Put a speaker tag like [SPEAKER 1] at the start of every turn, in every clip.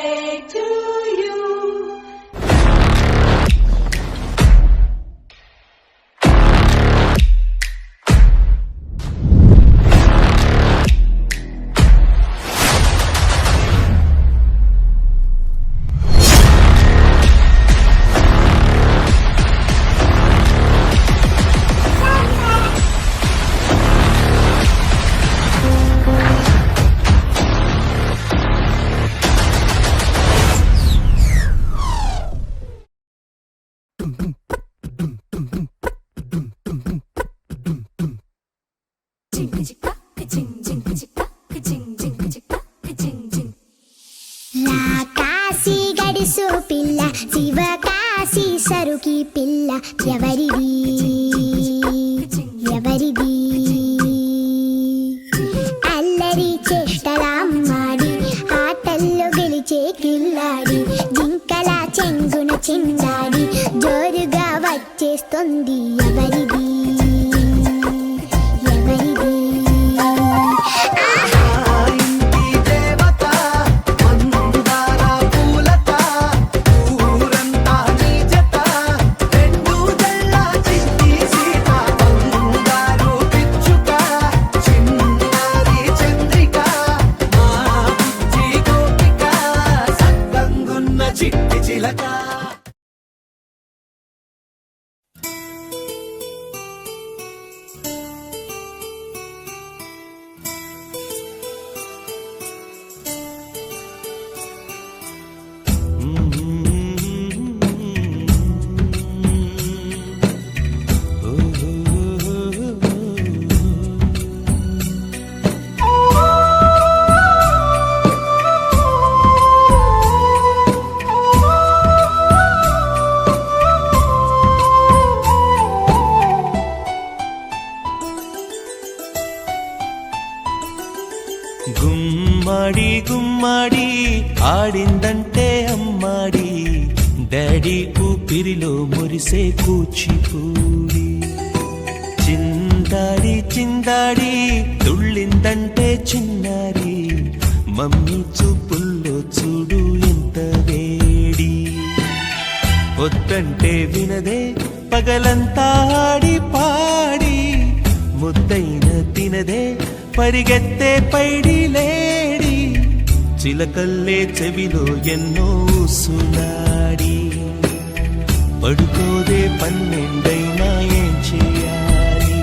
[SPEAKER 1] to you.
[SPEAKER 2] Kashi గడిసు పిల్ల శివ కాశీ సరుకి పిల్ల ఎవరిది ఎవరిది అల్లరి చేష్టలామ్మాడి ఆటల్లో గెలిచే కిల్లాడి జింకల చెంగున చిందాడి జోరుగా వచ్చేస్తుంది ఎవరిది ఎవరిది
[SPEAKER 3] గుమ్మడి గుమ్మడి ఆడిందంటే అమ్మాడి డాడీ ఊపిరిలో మురిసే కూచిపూడి చిందాడి చిందాడి తుళ్ళిందంటే చిన్నారి మమ్మీ చూపుల్లో చూడు ఎంత వేడి వద్దంటే వినదే పగలంతా ఆడి పాడి ముద్దైన తినదే పరిగెత్తే పైడి లేడి చిలకల్లే చెవిలో ఎన్నో సునాడి పడుకోదే పన్నెండైనా ఏం చేయాలి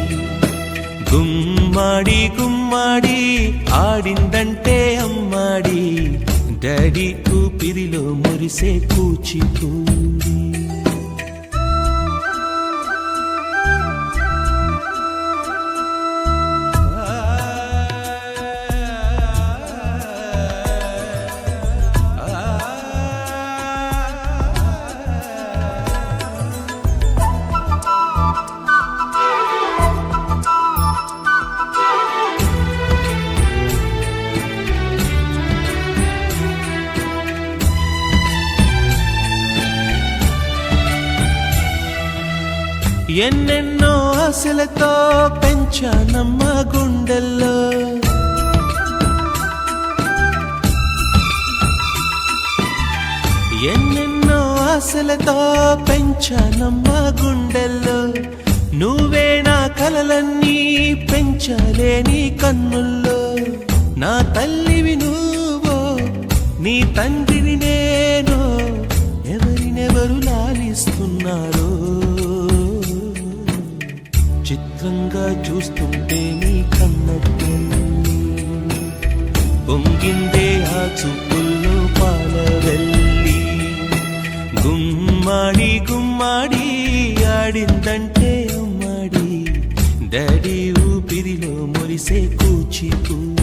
[SPEAKER 3] గుమ్మాడి గుమ్మాడి ఆడిందంటే అమ్మాడి డాడీ ఊపిరిలో మురిసే కూచిపూడి ఎన్నెన్నో ఆశలతో పెంచానమ్మ గుండెల్లో ఎన్నెన్నో ఆశలతో పెంచానమ్మ గుండెల్లో నువ్వే నా కలలన్నీ పెంచాలే నీ కన్నుల్లో నా తల్లివి నువ్వో నీ తండ్రిని నేను ఎవరినెవరు లాలిస్తున్నారో చిత్రంగా చూస్తుంటే నీ కన్నట్టు పొంగిందే ఆ చూపుల్లో పాలవెల్లి గుమ్మాడి గుమ్మాడి ఆడిందంటే అమ్మాడి డాడీ ఊపిరిలో మురిసే కూచిపూడి